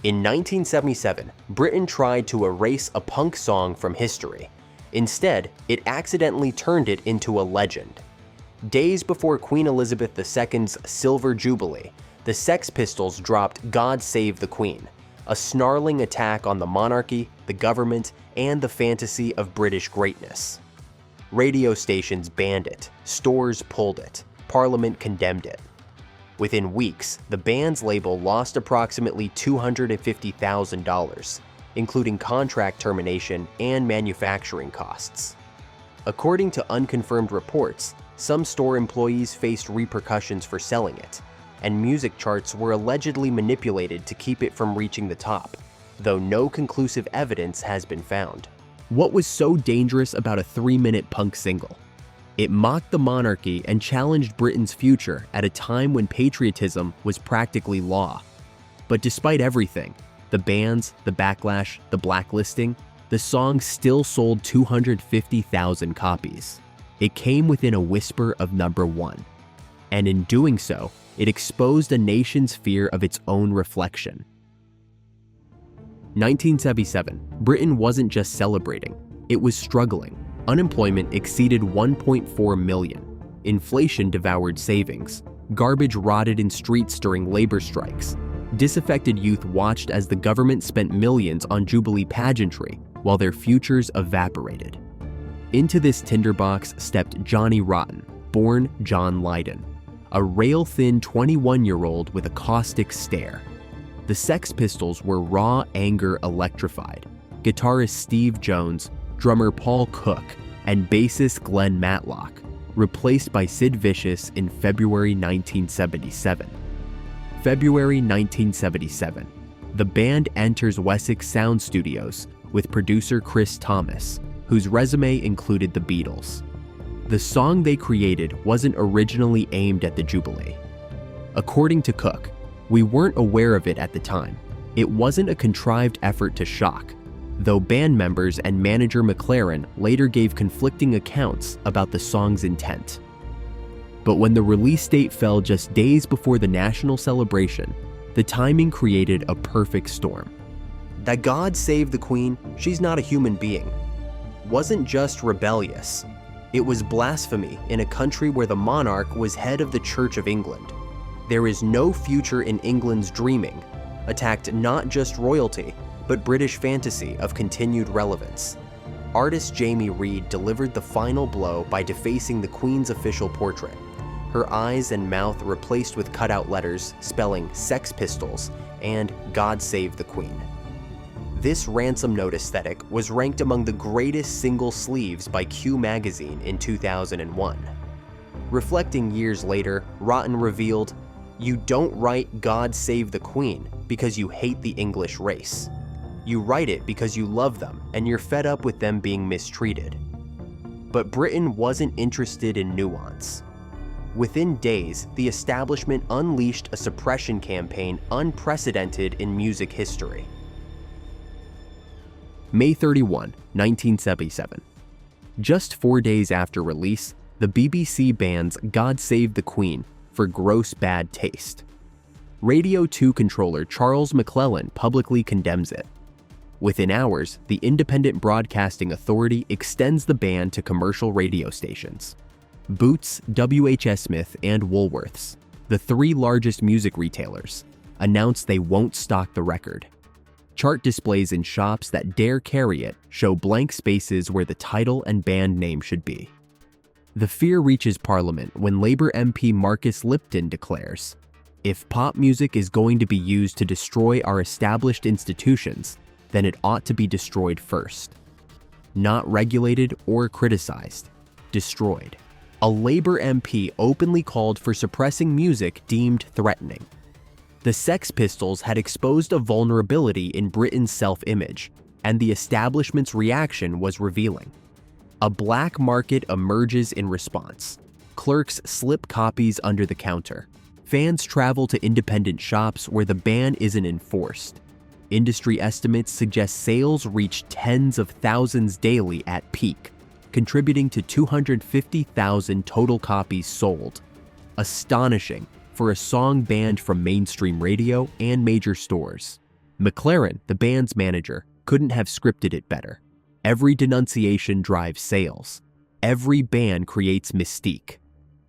In 1977, Britain tried to erase a punk song from history. Instead, it accidentally turned it into a legend. Days before Queen Elizabeth II's Silver Jubilee, the Sex Pistols dropped God Save the Queen, a snarling attack on the monarchy, the government, and the fantasy of British greatness. Radio stations banned it, stores pulled it, Parliament condemned it. Within weeks, the band's label lost approximately $250,000, including contract termination and manufacturing costs. According to unconfirmed reports, some store employees faced repercussions for selling it, and music charts were allegedly manipulated to keep it from reaching the top, though no conclusive evidence has been found. What was so dangerous about a 3-minute punk single? It mocked the monarchy and challenged Britain's future at a time when patriotism was practically law. But despite everything, the bans, the backlash, the blacklisting, the song still sold 250,000 copies. It came within a whisper of #1. And in doing so, it exposed a nation's fear of its own reflection. 1977, Britain wasn't just celebrating, it was struggling. Unemployment exceeded 1.4 million. Inflation devoured savings. Garbage rotted in streets during labor strikes. Disaffected youth watched as the government spent millions on Jubilee pageantry while their futures evaporated. Into this tinderbox stepped Johnny Rotten, born John Lydon, a rail-thin 21-year-old with a caustic stare. The Sex Pistols were raw anger electrified. Guitarist Steve Jones, drummer Paul Cook, and bassist Glenn Matlock, replaced by Sid Vicious in February 1977. February 1977, the band enters Wessex Sound Studios with producer Chris Thomas, whose resume included the Beatles. The song they created wasn't originally aimed at the Jubilee. According to Cook, "We weren't aware of it at the time. It wasn't a contrived effort to shock," though band members and manager McLaren later gave conflicting accounts about the song's intent. But when the release date fell just days before the national celebration, the timing created a perfect storm. That God Save the Queen, she's not a human being, wasn't just rebellious. It was blasphemy in a country where the monarch was head of the Church of England. There is no future in England's dreaming, attacked not just royalty, but British fantasy of continued relevance. Artist Jamie Reed delivered the final blow by defacing the Queen's official portrait, her eyes and mouth replaced with cutout letters spelling Sex Pistols and God Save the Queen. This ransom note aesthetic was ranked among the greatest single sleeves by Q magazine in 2001. Reflecting years later, Rotten revealed, "You don't write God Save the Queen because you hate the English race. You write it because you love them and you're fed up with them being mistreated." But Britain wasn't interested in nuance. Within days, the establishment unleashed a suppression campaign unprecedented in music history. May 31, 1977. Just 4 days after release, the BBC bans God Save the Queen for gross bad taste. Radio 2 controller Charles McClellan publicly condemns it. Within hours, the Independent Broadcasting Authority extends the ban to commercial radio stations. Boots, WHS Smith, and Woolworths, the 3 largest music retailers, announce they won't stock the record. Chart displays in shops that dare carry it show blank spaces where the title and band name should be. The fear reaches Parliament when Labour MP Marcus Lipton declares, "If pop music is going to be used to destroy our established institutions, then it ought to be destroyed first. Not regulated or criticized, destroyed." A Labour MP openly called for suppressing music deemed threatening. The Sex Pistols had exposed a vulnerability in Britain's self-image, and the establishment's reaction was revealing. A black market emerges in response. Clerks slip copies under the counter. Fans travel to independent shops where the ban isn't enforced. Industry estimates suggest sales reach tens of thousands daily at peak, contributing to 250,000 total copies sold. Astonishing for a song banned from mainstream radio and major stores. McLaren, the band's manager, couldn't have scripted it better. Every denunciation drives sales. Every ban creates mystique.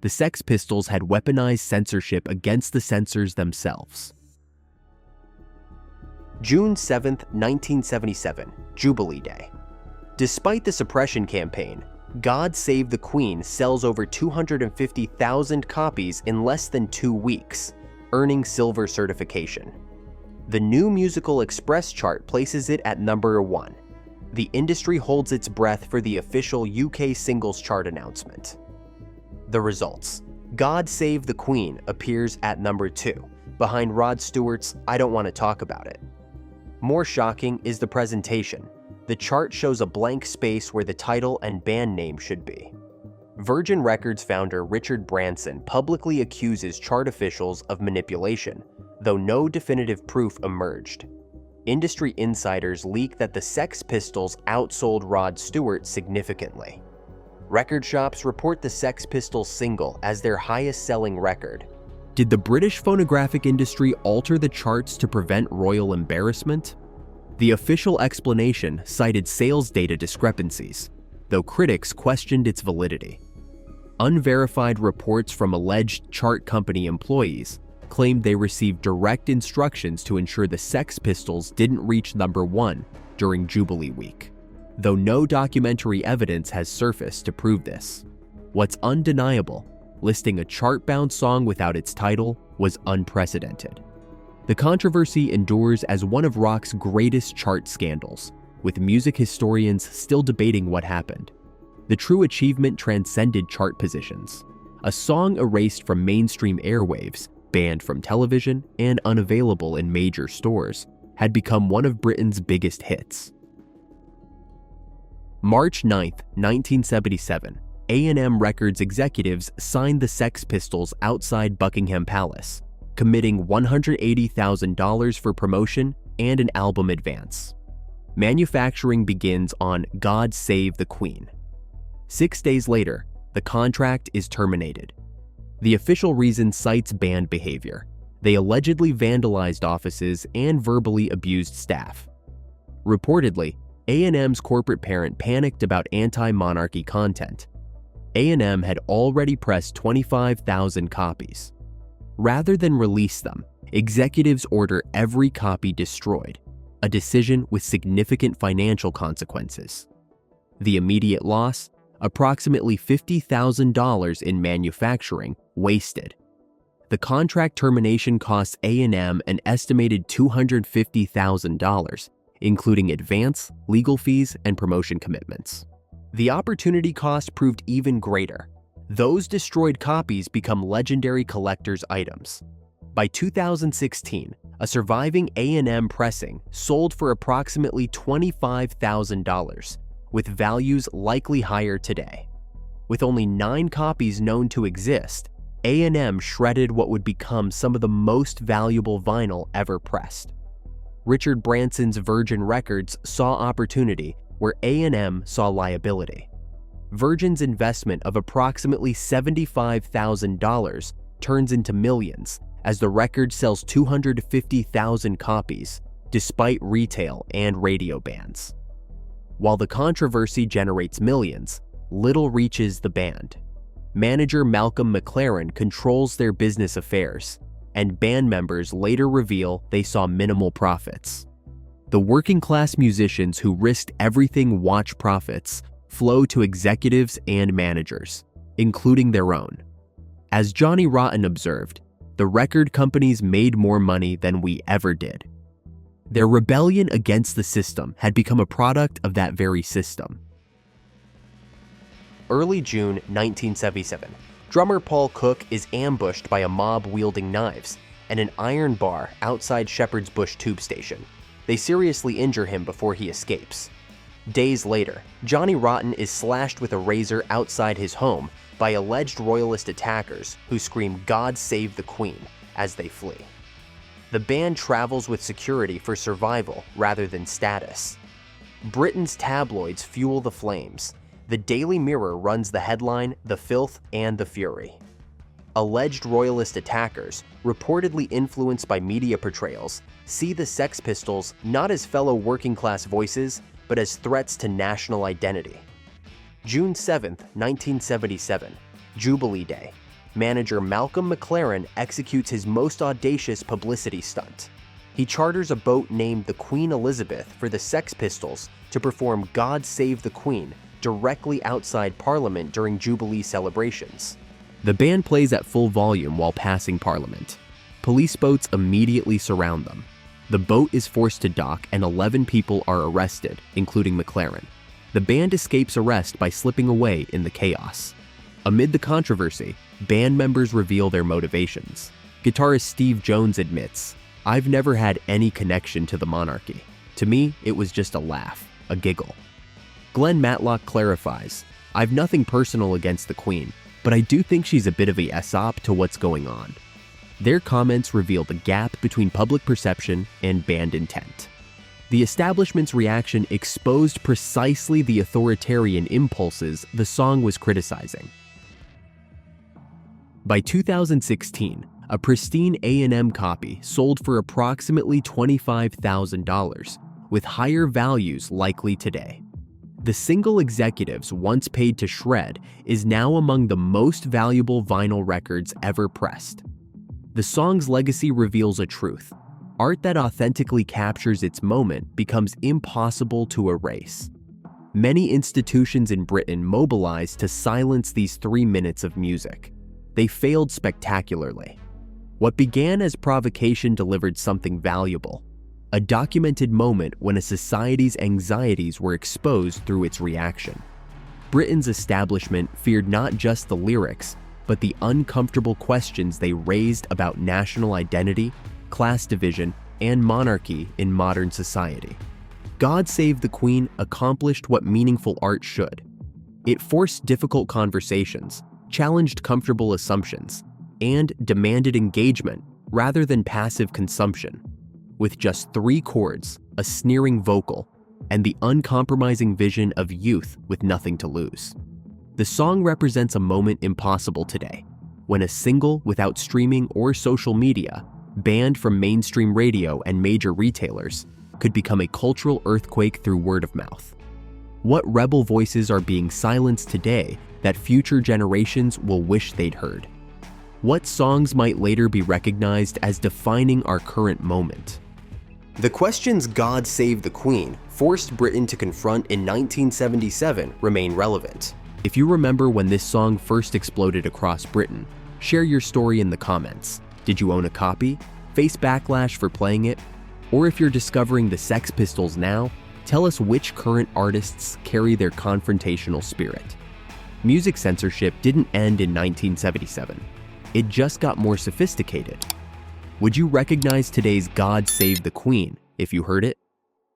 The Sex Pistols had weaponized censorship against the censors themselves. June 7, 1977, Jubilee Day. Despite the Suppression Campaign, God Save the Queen sells over 250,000 copies in less than 2 weeks, earning silver certification. The New Musical Express chart places it at number 1. The industry holds its breath for the official UK singles chart announcement. The results. God Save the Queen appears at number 2, behind Rod Stewart's I Don't Want to Talk About It. More shocking is the presentation. The chart shows a blank space where the title and band name should be. Virgin Records founder Richard Branson publicly accuses chart officials of manipulation, though no definitive proof emerged. Industry insiders leak that the Sex Pistols outsold Rod Stewart significantly. Record shops report the Sex Pistols single as their highest-selling record. Did the British phonographic industry alter the charts to prevent royal embarrassment? The official explanation cited sales data discrepancies, though critics questioned its validity. Unverified reports from alleged chart company employees claimed they received direct instructions to ensure the Sex Pistols didn't reach number 1 during Jubilee week, though no documentary evidence has surfaced to prove this. What's undeniable, listing a chart-bound song without its title was unprecedented. The controversy endures as one of rock's greatest chart scandals, with music historians still debating what happened. The true achievement transcended chart positions. A song erased from mainstream airwaves, banned from television, and unavailable in major stores, had become one of Britain's biggest hits. March 9, 1977, A&M Records executives signed the Sex Pistols outside Buckingham Palace, committing $180,000 for promotion and an album advance. Manufacturing begins on God Save the Queen. 6 days later, the contract is terminated. The official reason cites band behavior. They allegedly vandalized offices and verbally abused staff. Reportedly, A&M's corporate parent panicked about anti-monarchy content. A&M had already pressed 25,000 copies. Rather than release them, executives order every copy destroyed, a decision with significant financial consequences. The immediate loss? Approximately $50,000 in manufacturing wasted. The contract termination costs A&M an estimated $250,000, including advance, legal fees, and promotion commitments. The opportunity cost proved even greater. Those destroyed copies become legendary collector's items. By 2016, a surviving A&M pressing sold for approximately $25,000, with values likely higher today. With only 9 copies known to exist, A&M shredded what would become some of the most valuable vinyl ever pressed. Richard Branson's Virgin Records saw opportunity where A&M saw liability. Virgin's investment of approximately $75,000 turns into millions as the record sells 250,000 copies, despite retail and radio bans. While the controversy generates millions, little reaches the band. Manager Malcolm McLaren controls their business affairs, and band members later reveal they saw minimal profits. The working-class musicians who risked everything watch profits flow to executives and managers, including their own. As Johnny Rotten observed, the record companies made more money than we ever did. Their rebellion against the system had become a product of that very system. Early June 1977, drummer Paul Cook is ambushed by a mob wielding knives and an iron bar outside Shepherd's Bush tube station. They seriously injure him before he escapes. Days later, Johnny Rotten is slashed with a razor outside his home by alleged royalist attackers who scream "God Save the Queen" as they flee. The band travels with security for survival rather than status. Britain's tabloids fuel the flames. The Daily Mirror runs the headline, "The Filth and the Fury." Alleged royalist attackers, reportedly influenced by media portrayals, see the Sex Pistols not as fellow working-class voices, but as threats to national identity. June 7, 1977, Jubilee Day. Manager Malcolm McLaren executes his most audacious publicity stunt. He charters a boat named the Queen Elizabeth for the Sex Pistols to perform God Save the Queen directly outside Parliament during Jubilee celebrations. The band plays at full volume while passing Parliament. Police boats immediately surround them. The boat is forced to dock and 11 people are arrested, including McLaren. The band escapes arrest by slipping away in the chaos. Amid the controversy, band members reveal their motivations. Guitarist Steve Jones admits, "I've never had any connection to the monarchy. To me, it was just a laugh, a giggle." Glenn Matlock clarifies, "I've nothing personal against the Queen, but I do think she's a bit of a SOP to what's going on." Their comments reveal the gap between public perception and band intent. The establishment's reaction exposed precisely the authoritarian impulses the song was criticizing. By 2016, a pristine A&M copy sold for approximately $25,000, with higher values likely today. The single executives once paid to shred is now among the most valuable vinyl records ever pressed. The song's legacy reveals a truth. Art that authentically captures its moment becomes impossible to erase. Many institutions in Britain mobilized to silence these 3 minutes of music. They failed spectacularly. What began as provocation delivered something valuable, a documented moment when a society's anxieties were exposed through its reaction. Britain's establishment feared not just the lyrics, but the uncomfortable questions they raised about national identity, class division, and monarchy in modern society. God Save the Queen accomplished what meaningful art should. It forced difficult conversations, challenged comfortable assumptions, and demanded engagement rather than passive consumption. With just 3 chords, a sneering vocal, and the uncompromising vision of youth with nothing to lose. The song represents a moment impossible today, when a single without streaming or social media, banned from mainstream radio and major retailers, could become a cultural earthquake through word of mouth. What rebel voices are being silenced today that future generations will wish they'd heard? What songs might later be recognized as defining our current moment? The questions God Save the Queen forced Britain to confront in 1977 remain relevant. If you remember when this song first exploded across Britain, share your story in the comments. Did you own a copy? Face backlash for playing it? Or if you're discovering the Sex Pistols now, tell us which current artists carry their confrontational spirit. Music censorship didn't end in 1977. It just got more sophisticated. Would you recognize today's God Save the Queen if you heard it?